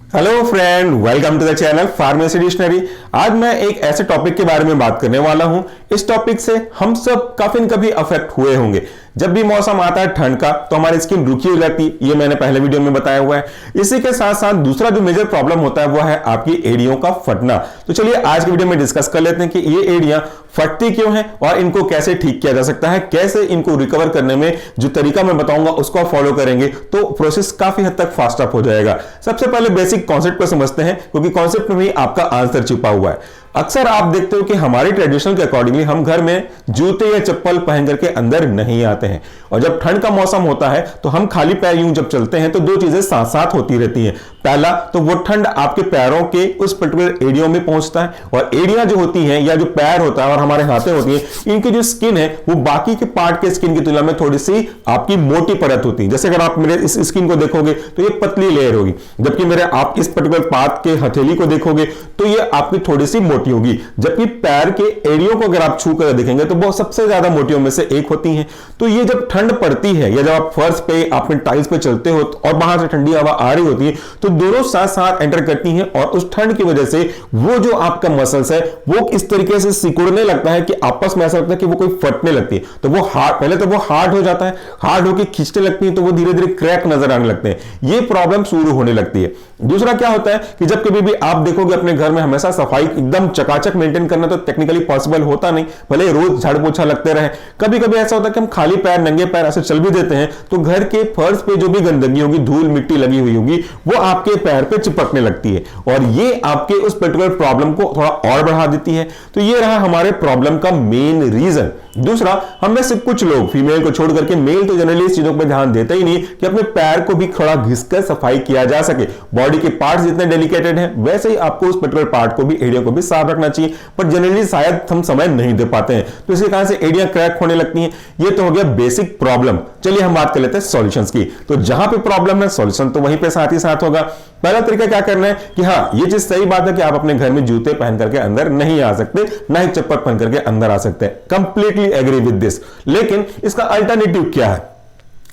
Hello friend, welcome to the channel pharmacy dictionary. आज मैं एक ऐसे टॉपिक के बारे में बात करने वाला हूं। इस टॉपिक से हम सब काफी न कभी अफेक्ट हुए होंगे। जब भी मौसम आता है ठंड का तो हमारी स्किन रूखी हो जाती है, ये मैंने पहले वीडियो में बताया हुआ है। इसी के साथ साथ दूसरा जो मेजर प्रॉब्लम होता है वो है आपकी एड़ियों का फटना। तो चलिए आज की वीडियो में डिस्कस कर लेते हैं कि ये एड़ियां फटती क्यों हैं और इनको कैसे ठीक किया जा सकता है, कैसे इनको रिकवर करने में जो तरीका मैं बताऊंगा उसको आप फॉलो करेंगे तो प्रोसेस काफी हद तक फास्ट अप हो जाएगा। सबसे पहले बेसिक कॉन्सेप्ट को समझते हैं, क्योंकि कॉन्सेप्ट में ही आपका आंसर छिपा हुआ है। अक्सर आप देखते हो कि हमारी ट्रेडिशनल के अकॉर्डिंगली हम घर में जूते या चप्पल पहन करके अंदर नहीं आते हैं, और जब ठंड का मौसम होता है तो हम खाली पैर यूं जब चलते हैं तो दो चीजें साथ साथ होती रहती हैं। पहला तो वो ठंड आपके पैरों के उस पर्टिकुलर एड़ियों में पहुंचता है, और एड़ियां जो होती हैं या जो पैर होता है और हमारे हाथें होती हैं, इनकी जो स्किन है वो बाकी के पार्ट के स्किन की तुलना में थोड़ी सी आपकी मोटी परत होती है। जैसे अगर आप मेरे इस स्किन को देखोगे तो ये पतली लेयर होगी, जबकि मेरे आप इस पर्टिकुलर पार्ट के हथेली को देखोगे तो ये आपकी थोड़ी सी मोटी होगी, जबकि पैर के एड़ियों को अगर आप छू कर देखेंगे तो वो सबसे ज्यादा मोटियों में से एक होती हैं। तो ये जब ठंड पड़ती है या जब आप फर्श पे आपने टाइल्स पे चलते हो और बाहर से ठंडी हवा आ रही होती है तो दोनों साथ साथ एंटर करती हैं, और उस ठंड की वजह से वो जो आपका मसल्स है वो इस तरीके से सिकुड़ने लगता है कि आपस में ऐसा लगता है कि वो कोई फटने लगती है। तो वो हार्ड, पहले तो वो हार्ड हो जाता है, हार्ड होकर खींचने लगती है तो वो धीरे धीरे क्रैक नजर आने लगते हैं। ये प्रॉब्लम शुरू होने लगती है। दूसरा क्या होता है कि जब कभी भी आप देखोगे अपने घर में हमेशा सफाई एकदम चकाचक मेंटेन करना तो टेक्निकली पॉसिबल होता नहीं, भले रोज झाड़ू पोछा लगते रहे। कभी कभी ऐसा होता है कि हम खाली पैर नंगे पैर ऐसे चल भी देते हैं तो घर के फर्श पे जो भी गंदगी होगी, धूल मिट्टी लगी हुई होगी, वो आपके पैर पे चिपकने लगती है, और ये आपके उस पर्टिकुलर प्रॉब्लम को थोड़ा और बढ़ा देती है। तो ये रहा हमारे प्रॉब्लम का मेन रीजन। दूसरा, हम में से कुछ लोग, फीमेल को छोड़ करके, मेल तो जनरली इस चीजों पर ध्यान देते ही नहीं कि अपने पैर को भी थोड़ा घिसकर सफाई किया जा सके। बॉडी के पार्ट्स जितने डेलिकेटेड हैं वैसे ही आपको उस पर्टिकुलर पार्ट को भी, एड़ियों को भी साफ रखना चाहिए, पर जनरली शायद हम समय नहीं दे पाते हैं, तो इसी कारण से एड़ियां क्रैक होने लगती हैं। ये तो हो गया बेसिक प्रॉब्लम। चलिए हम बात कर लेते हैं सॉल्यूशंस की। तो जहां पे प्रॉब्लम है सॉल्यूशन तो वहीं पे साथ ही साथ होगा। पहला तरीका क्या करना है कि हाँ, ये चीज सही बात है कि आप अपने घर में जूते पहन करके अंदर नहीं आ सकते, ना ही चप्पल पहन करके अंदर आ सकते हैं। Completely agree with this. लेकिन इसका अल्टरनेटिव क्या है?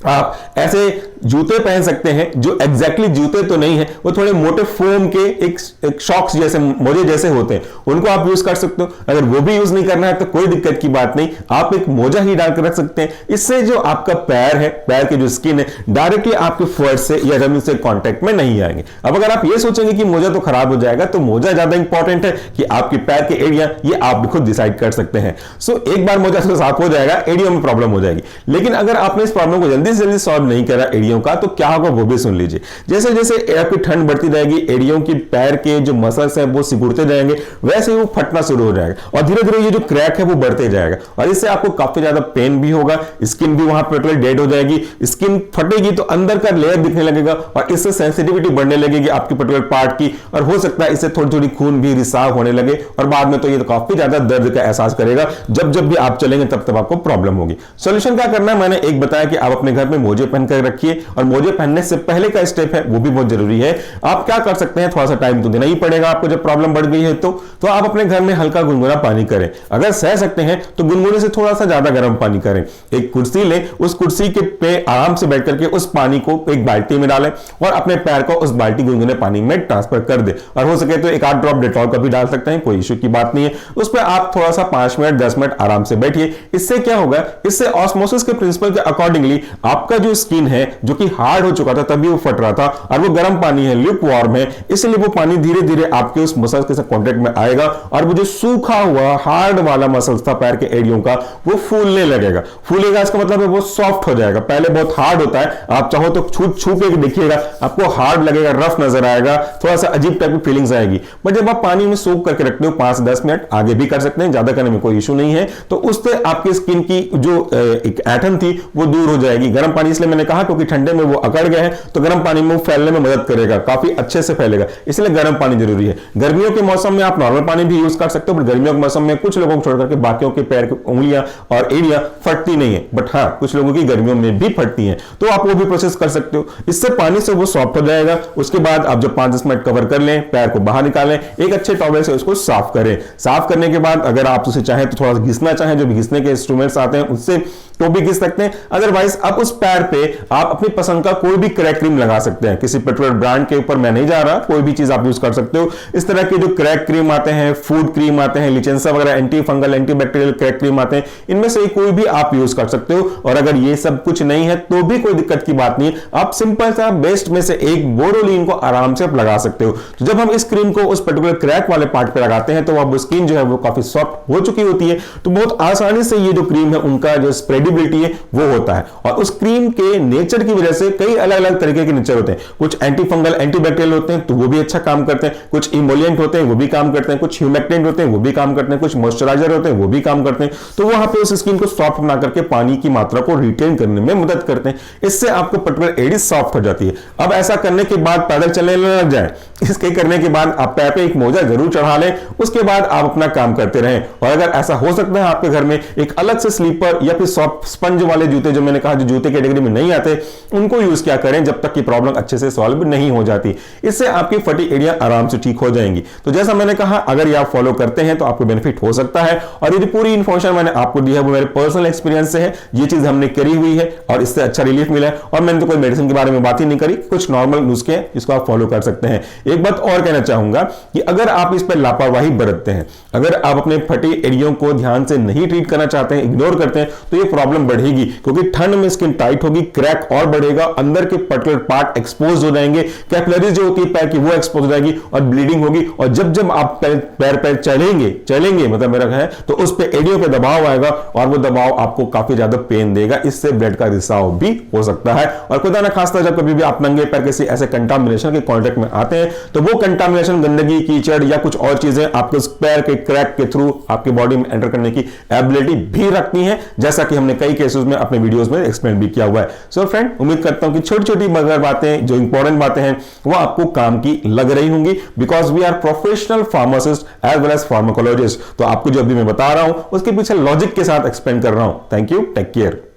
आप ऐसे जूते पहन सकते हैं जो एग्जैक्टली जूते तो नहीं है, वो थोड़े मोटे फोम के एक शॉक्स जैसे, मोजे जैसे होते हैं, उनको आप यूज कर सकते हो। अगर वो भी यूज नहीं करना है तो कोई दिक्कत की बात नहीं, आप एक मोजा ही डालकर रख सकते हैं। इससे जो आपका पैर है, पैर की जो स्किन है, डायरेक्टली आपके फर्श से या जमीन से कांटेक्ट में नहीं आएंगे। अब अगर आप ये सोचेंगे कि मोजा तो खराब हो जाएगा, तो मोजा ज्यादा इंपॉर्टेंट है कि आपके पैर के एड़ियां, ये आप भी खुद डिसाइड कर सकते हैं। सो एक बार मोजा तो साफ हो जाएगा, एड़ियों में प्रॉब्लम हो जाएगी। लेकिन अगर आपने इस प्रॉब्लम को जल्दी से जल्दी सॉल्व नहीं करा एड़ियों का, तो क्या होगा वो भी सुन लीजिए। जैसे जैसे आपकी ठंड बढ़ती जाएगी, एड़ियों की पैर के जो मसल्स हैं वो सिकुड़ते जाएंगे, वैसे ही वो फटना शुरू हो जाएगा, और धीरे धीरे ये जो क्रैक है वो बढ़ते जाएगा, और इससे आपको काफी ज्यादा पेन भी होगा। स्किन भी वहां पर डेड हो जाएगी, स्किन फटेगी तो अंदर का लेयर दिखने लगेगा, और इससे सेंसिटिविटी बढ़ने लगेगी आपके पर्टिकुलर पार्ट की, और हो सकता है इससे थोड़ी थोड़ी खून भी रिसाव होने लगे, और बाद में तो ये तो काफी ज्यादा दर्द का एहसास करेगा। जब जब भी आप चलेंगे तब तब आपको प्रॉब्लम होगी। सोल्यूशन क्या करना है, मैंने एक बताया कि आप अपने घर में मोजे पहनकर रखिए, और मोजे पहनने से पहले का स्टेप है वो भी बहुत जरूरी है। आप क्या कर सकते हैं, थोड़ा सा टाइम तो देना ही पड़ेगा आपको जब प्रॉब्लम बढ़ गई है तो आप अपने घर में हल्का गुनगुना पानी करें। अगर सह सकते हैं तो गुनगुने से थोड़ा सा ज्यादा गर्म पानी करें। एक कुर्सी लें, उस कुर्सी के पे आराम से बैठ करके उस पानी को एक बाल्टी में डालें, और अपने पैर को उस बाल्टी गुनगुने पानी में ट्रांसफर कर दे, और हो सके तो एक आध ड्रॉप डेटॉल का भी डाल सकते हैं, कोई इश्यू की बात नहीं है। उस पर आप थोड़ा सा 5 मिनट 10 मिनट आराम से बैठिए। इससे क्या होगा, इससे ऑस्मोसिस के प्रिंसिपल के अकॉर्डिंगली आपका जो स्किन है जो कि हार्ड हो चुका था तभी वो फट रहा था, और वो गर्म पानी है, ल्यूक वार्म है, इसलिए वो पानी धीरे धीरे आपके उस मसल्स के साथ कांटेक्ट में आएगा, और वो जो सूखा हुआ हार्ड वाला मसल्स था पैर के एड़ियों का वो फूलने लगेगा। फूलेगा इसका मतलब है वो सॉफ्ट हो जाएगा। पहले बहुत हार्ड होता है, आप चाहो तो छू के देखिएगा, आपको हार्ड लगेगा, रफ नजर आएगा, थोड़ा सा अजीब टाइप की फीलिंग्स आएगी। बट जब आप पानी में सोक करके रखते हो 5-10 मिनट, आगे भी कर सकते हैं, ज्यादा करने में कोई इशू नहीं है, तो उससे आपकी स्किन की जो एक ऐठन थी वो दूर हो जाएगी। गर्म पानी इसलिए मैंने कहा क्योंकि ठंडे में वो अकड़ गए हैं, तो गर्म पानी में फैलने में मदद करेगा, काफी अच्छे से फैलेगा, इसलिए गर्म पानी जरूरी है। गर्मियों के मौसम में आप नॉर्मल पानी भी यूज कर सकते हो, बट गर्मियों के मौसम में कुछ लोगों को छोड़कर के बाकियों के पैर की उंगलियां और एड़ियां फटती नहीं है, बट हाँ कुछ लोगों की गर्मियों में भी फटती हैं, तो आप वो भी प्रोसेस कर सकते हो। इससे पानी से वो सॉफ्ट हो जाएगा। उसके बाद आप जब 5-10 मिनट कवर कर लें, पैर को बाहर निकालें, एक अच्छे टॉवल से उसको साफ करें। साफ करने के बाद अगर आप उसे चाहें तो थोड़ा सा घिसना चाहें, जो भी घिसने के इंस्ट्रूमेंट्स आते हैं उससे तो भी घिस सकते हैं। अदरवाइज आप उस पैर पे आप अपने अपनी पसंद का कोई भी क्रैक क्रीम लगा सकते हैं। किसी पर्टिकुलर ब्रांड के ऊपर मैं नहीं जा रहा, कोई भी चीज आप यूज कर सकते हो। इस तरह के जो क्रैक क्रीम आते हैं, फूड क्रीम आते हैं, लिचेंसा वगैरह anti fungal anti bacterial crack cream आते हैं, इनमें से कोई भी आप यूज कर सकते हो। और अगर ये सब कुछ नहीं है तो भी कोई दिक्कत की बात नहीं है, आप सिंपल सा बेस्ट में से एक बोरोलिन को आराम से आप लगा सकते हो। तो जब हम इस क्रीम को उस पर्टिकुलर क्रैक वाले पार्ट पे लगाते हैं तो अब स्किन जो है वो काफी सॉफ्ट हो चुकी होती है, तो बहुत आसानी से ये जो क्रीम है उनका जो स्प्रेडेबिलिटी है वो होता है। और उस क्रीम के नेचर की वजह से कई अलग अलग तरीके के नेचर होते हैं, कुछ एंटी फंगल एंटी बैक्टीरियल होते हैं तो वो भी अच्छा काम करते हैं, कुछ इमोलिएंट होते हैं वो भी काम करते हैं, कुछ ह्यूमेक्टेंट होते हैं वो भी काम करते हैं, कुछ मॉइस्चराइजर होते हैं वो भी काम करते हैं। तो वहां पे उस स्किन को सॉफ्ट बना करके पानी की मात्रा को रिटेन करने में मदद करते हैं, इससे आपको पर्टिकुलर एडी सॉफ्ट हो जाती है। अब ऐसा करने के बाद पैदल चलने लग जाए, इसके करने के बाद आप पैर पे एक मोजा जरूर चढ़ा लें, उसके बाद आप अपना काम करते रहें। और अगर ऐसा हो सकता है आपके घर में एक अलग से स्लीपर या फिर सॉफ्ट स्पंज वाले जूते, जो मैंने कहा जो जूते कैटेगरी में नहीं आते, उनको यूज क्या करें जब तक कि प्रॉब्लम अच्छे से सॉल्व नहीं हो जाती। इससे आपकी फटी एरिया आराम से ठीक हो जाएंगी। तो जैसा मैंने कहा, अगर ये आप फॉलो करते हैं तो आपको बेनिफिट हो सकता है। और ये जो पूरी इंफॉर्मेशन मैंने आपको दी है वो मेरे पर्सनल एक्सपीरियंस से है, ये चीज हमने करी हुई है और इससे अच्छा रिलीफ मिला है। और मैंने तो कोई मेडिसिन के बारे में बात ही नहीं करी, कुछ नॉर्मल नुस्खे हैं जिसको आप फॉलो कर सकते हैं। एक बात और कहना चाहूंगा कि अगर आप इस पर लापरवाही बरतते हैं, अगर आप अपने फटे एरियो को ध्यान से नहीं ट्रीट करना चाहते हैं, इग्नोर करते हैं, तो ये प्रॉब्लम बढ़ेगी, क्योंकि ठंड में स्किन टाइट होगी, क्रैक और बढ़ेगा, अंदर के पर्टिकुलर पार्ट एक्सपोज हो जाएंगे, कैपिलरीज जो होती है पैर की वो एक्सपोज हो जाएगी और ब्लीडिंग होगी। और जब जब आप पैर चलेंगे मतलब मेरा है, तो उस पे एडियो पे दबाव आएगा और वो दबाव आपको काफी ज्यादा पेन देगा, इससे ब्लड का रिसाव भी हो सकता है। और खुदा ना खास्ता जब कभी भी आप नंगे पैर किसी ऐसे कंटामिनेशन के कांटेक्ट में आते हैं तो वो कंटामिनेशन गंदगी, कीचड़ या कुछ और चीजें आपके पैर के क्रैक के थ्रू आपके बॉडी में एंटर करने की एबिलिटी भी रखती हैं, जैसा कि हमने कई केसेस में अपने वीडियोस में एक्सप्लेन भी किया हुआ है। सो फ्रेंड, उम्मीद करता हूं कि छोटी छोटी मगर बातें जो इंपॉर्टेंट बातें हैं वो आपको काम की लग रही होंगी, because we are professional pharmacist as well as pharmacologist. तो आपको जो अभी मैं बता रहा हूं उसके पीछे लॉजिक के साथ एक्सप्लेन कर रहा हूं। Thank you, take care.